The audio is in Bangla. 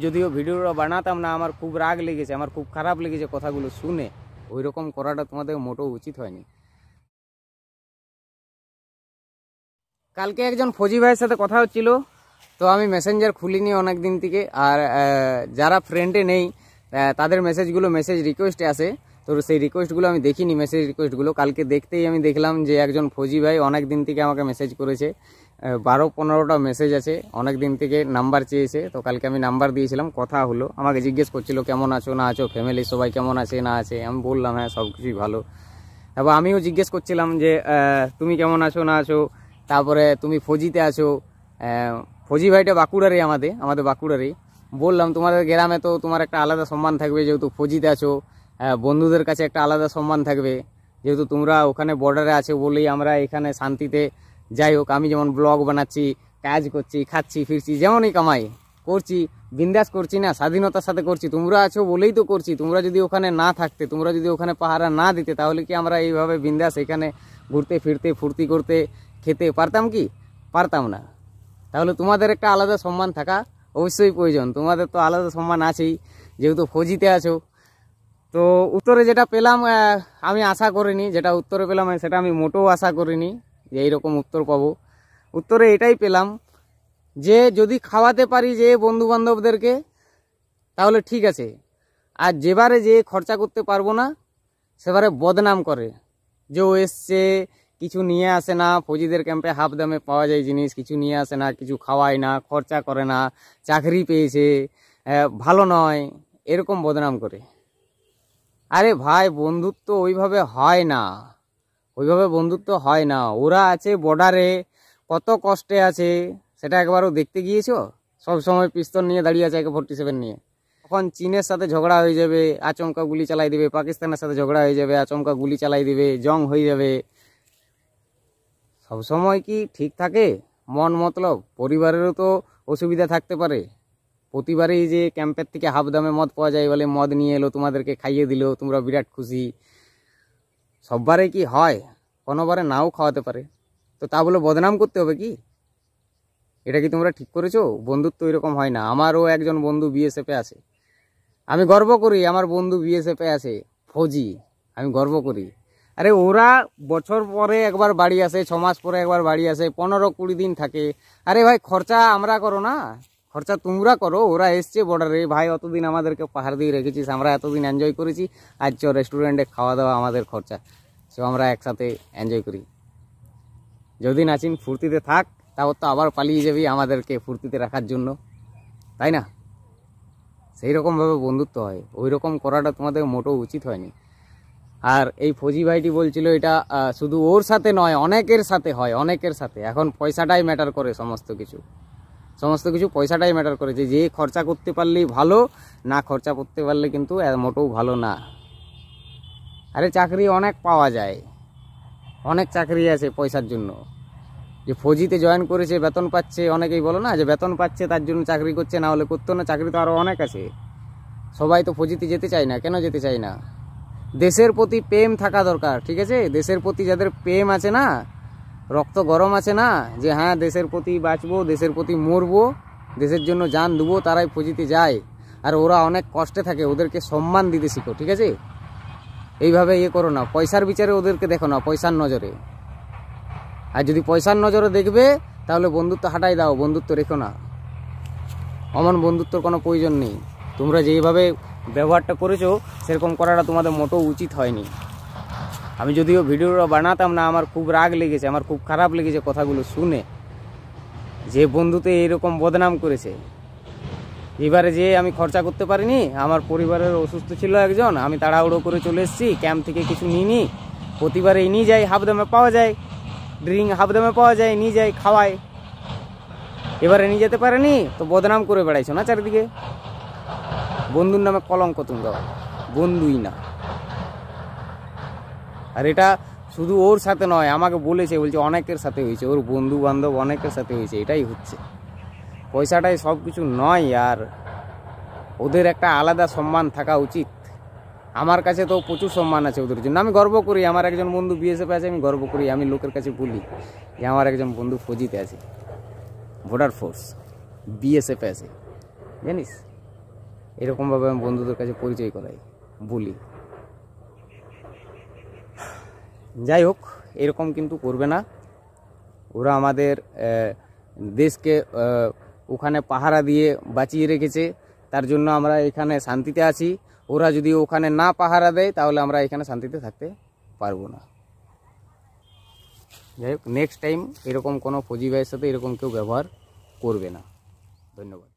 যদিও ভিডিওটা বানাতাম না, আমার খুব রাগ লেগেছে, আমার খুব খারাপ লেগেছে কথাগুলো শুনে। ওই রকম করাটা তোমাদের মোটেও উচিত হয়নি। কালকে একজন ফৌজি ভাইয়ের সাথে কথা হচ্ছিল, তো আমি মেসেঞ্জার খুলিনি অনেক দিন থেকে। আর যারা ফ্রেন্ডে নেই তাদের মেসেজ রিকোয়েস্টে আসে, তো সেই রিকোয়েস্টগুলো আমি দেখিনি। মেসেজ রিকোয়েস্টগুলো কালকে দেখতেই আমি দেখলাম যে একজন ফৌজি ভাই অনেক দিন থেকে আমাকে মেসেজ করেছে, 12-15টা মেসেজ আছে, অনেক দিন থেকে নাম্বার চেয়েছে। তো কালকে আমি নাম্বার দিয়েছিলাম, কথা হলো, আমাকে জিজ্ঞেস করছিল কেমন আছো না আছো, ফ্যামিলি সবাই কেমন আছে না আছে। আমি বললাম হ্যাঁ সব কিছুই ভালো। তারপর আমিও জিজ্ঞেস করছিলাম যে তুমি কেমন আছো না আছো, তারপরে তুমি ফৌজিতে আছো। ফৌজি ভাইটা বাঁকুড়ারই, আমাদের বাঁকুড়ারই। বললাম তোমাদের গ্রামে তো তোমার একটা আলাদা সম্মান থাকবে, যেহেতু ফৌজিতে আছো। বন্ধুদের কাছে একটা আলাদা সম্মান থাকবে, যেহেতু তোমরা ওখানে বর্ডারে আছো বলেই আমরা এখানে শান্তিতে। যাই হোক, আমি যেমন ব্লগ বানাচ্ছি, কাজ করছি, খাচ্ছি ফিরছি, যেমনই কামাই করছি, বিন্দাস করছি না, স্বাধীনতার সাথে করছি। তোমরা আছো বলেই তো করছি। তোমরা যদি ওখানে না থাকতে, তোমরা যদি ওখানে পাহারা না দিতে, তাহলে কি আমরা এইভাবে বিন্দাস এখানে ঘুরতে ফিরতে ফুর্তি করতে খেতে পারতাম কি? পারতাম না। তাহলে তোমাদের একটা আলাদা সম্মান থাকা অবশ্যই প্রয়োজন। তোমাদের তো আলাদা সম্মান আছেই, যেহেতু ফৌজিতে আছো। তো উত্তরে যেটা পেলাম আমি আশা করিনি, যেটা উত্তরে পেলাম সেটা আমি মোটেও আশা করিনি যে এইরকম উত্তর পাবো। উত্তরে এটাই পেলাম যে যদি খাওয়াতে পারি যে বন্ধু বান্ধবদেরকে তাহলে ঠিক আছে, আর যেবারে যে খরচা করতে পারবো না সেবারে বদনাম করে, যে ও এসছে কিছু নিয়ে আসে না, ফৌজিদের ক্যাম্পে হাফ দামে পাওয়া যায় জিনিস, কিছু নিয়ে আসে না, কিছু খাওয়ায় না, খরচা করে না, চাকরি পেয়েছে, ভালো নয়, এরকম বদনাম করে। আরে ভাই, বন্ধুত্ব ওইভাবে হয় না, ওইভাবে বন্ধুত্ব হয় না। ওরা আছে বর্ডারে, কত কষ্টে আছে, সেটা একবারও দেখতে গিয়েছো? সব সময় পিস্তল নিয়ে দাঁড়িয়ে আছে, AK-47 নিয়ে। তখন চীনের সাথে ঝগড়া হয়ে যাবে, আচমকা গুলি চালাই দিবে, পাকিস্তানের সাথে ঝগড়া হয়ে যাবে, আচমকা গুলি চালাই দিবে, জং হয়ে যাবে। সব সময় কি ঠিক থাকে? মন মতলব পরিবারেরও তো অসুবিধা থাকতে পারে। প্রতিবারেই যে ক্যাম্পের থেকে হাফ দামে মদ পাওয়া যায় বলে মদ নিয়ে এলো, তোমাদেরকে খাইয়ে দিল, তোমরা বিরাট খুশি। সববারে কি হয়? কোনোবারে নাও খাওয়াতে পারে। তো তা বলে বদনাম করতে হবে কি? এটা কি তোমরা ঠিক করেছো? বন্ধুত্ব এরকম হয় না। আমারও একজন বন্ধু BSF-এ আছে, আমি গর্ব করি। আমার বন্ধু BSF-এ আছে, ফৌজি, আমি গর্ব করি। আরে ওরা বছর পরে একবার বাড়ি আসে, 6 মাস পরে একবার বাড়ি আসে, 15-20 দিন থাকে। আরে ভাই, খরচা আমরা করো না, খরচা তোমরা করো। ওরা এসছে বর্ডারে, ভাই অতদিন আমাদেরকে পাহাড় দিয়ে রেখেছিস, আমরা এতদিন এনজয় করেছি, আজ চ রেস্টুরেন্টে খাওয়া দাওয়া আমাদের খরচা, সো আমরা একসাথে এনজয় করি। যদি নাচিন ফুর্তিতে থাক, তাও তো আবার পালিয়ে যাবি আমাদেরকে ফুর্তিতে রাখার জন্য, তাই না? সেই রকমভাবে বন্ধুত্ব হয়, ওই রকম করাটা তোমাদের মোটেও উচিত হয়নি। আর এই ফৌজি ভাইটি বলছিল এটা শুধু ওর সাথে নয়, অনেকের সাথে হয়, অনেকের সাথে। এখন পয়সাটাই ম্যাটার করে, সমস্ত কিছু পয়সাটাই ম্যাটার করে। যে খরচা করতে পারলেই ভালো, না খরচা করতে পারলে কিন্তু মোটেও ভালো না। আরে চাকরি অনেক পাওয়া যায়, অনেক চাকরি আছে পয়সার জন্য। যে ফৌজিতে জয়েন করেছে, বেতন পাচ্ছে, অনেকেই বলো না যে বেতন পাচ্ছে তার জন্য চাকরি করছে, না হলে করতো না। চাকরি তো আরও অনেক আছে। সবাই তো ফৌজিতে যেতে চায় না। কেন যেতে চায় না? দেশের প্রতি প্রেম থাকা দরকার, ঠিক আছে? দেশের প্রতি যাদের প্রেম আছে না, রক্ত গরম আছে না, যে হ্যাঁ দেশের প্রতি বাঁচবো, দেশের প্রতি মরবো, দেশের জন্য জান দেবো, তারাই ফৌজিতে যায়। আর ওরা অনেক কষ্টে থাকে, ওদেরকে সম্মান দিতে শিখো, ঠিক আছে? এইভাবে করো না, পয়সার বিচারে ওদেরকে দেখো না, পয়সার নজরে। আর যদি পয়সার নজরে দেখবে তাহলে বন্ধুত্ব হাঁটাই দাও, বন্ধুত্ব রেখো না। অমন বন্ধুত্বর কোনো প্রয়োজন নেই। তোমরা যেইভাবে ব্যবহারটা করেছো সেরকম করাটা তোমাদের মোটেও উচিত হয়নি। আমি যদিও ভিডিওটা বানাতাম না, আমার খুব রাগ লেগেছে, আমার খুব খারাপ লেগেছে কথাগুলো শুনে, যে বন্ধুতে এইরকম বদনাম করেছে। এবারে যে আমি খরচা করতে পারিনি, আমার পরিবারের অসুস্থ ছিল একজন, আমি তাড়াহুড়ো করে চলে এসেছি, ক্যাম্প থেকে কিছু নিইনি। প্রতিবারে নিয়ে যাই, হাফ দামে পাওয়া যায়, ড্রিঙ্ক হাফ দামে পাওয়া যায়, নিয়ে যাই, খাওয়াই। এবারে নিয়ে যেতে পারেনি তো বদনাম করে বেড়াইছো না চারিদিকে। বন্ধুর নামে কলঙ্ক তোমরা, বন্ধুই না। আর এটা শুধু ওর সাথে নয়, আমাকে বলছে অনেকের সাথে হয়েছে, ওর বন্ধু বান্ধব অনেকের সাথে হয়েছে। এটাই হচ্ছে, পয়সাটাই সব কিছু নয়। আর ওদের একটা আলাদা সম্মান থাকা উচিত। আমার কাছে তো প্রচুর সম্মান আছে ওদের জন্য, আমি গর্ব করি। আমার একজন বন্ধু BSF-এ আছে, আমি গর্ব করি। আমি লোকের কাছে বলি যে আমার একজন বন্ধু ফৌজিতে আছে, বর্ডার ফোর্স BSF-এ আছে, জানিস? এরকমভাবে আমি বন্ধুদের কাছে পরিচয় করাই, বলি। যাই হোক, এরকম কিন্তু করবে না। ওরা আমাদের দেশকে ওখানে পাহারা দিয়ে বাঁচিয়ে রেখেছে, তার জন্য আমরা এখানে শান্তিতে আছি। ওরা যদি ওখানে না পাহারা দেয় তাহলে আমরা এখানে শান্তিতে থাকতে পারবো না। যাই হোক, নেক্সট টাইম এরকম কোনো ফৌজি ভাইয়ের সাথে এরকম কেউ ব্যবহার করবে না। ধন্যবাদ।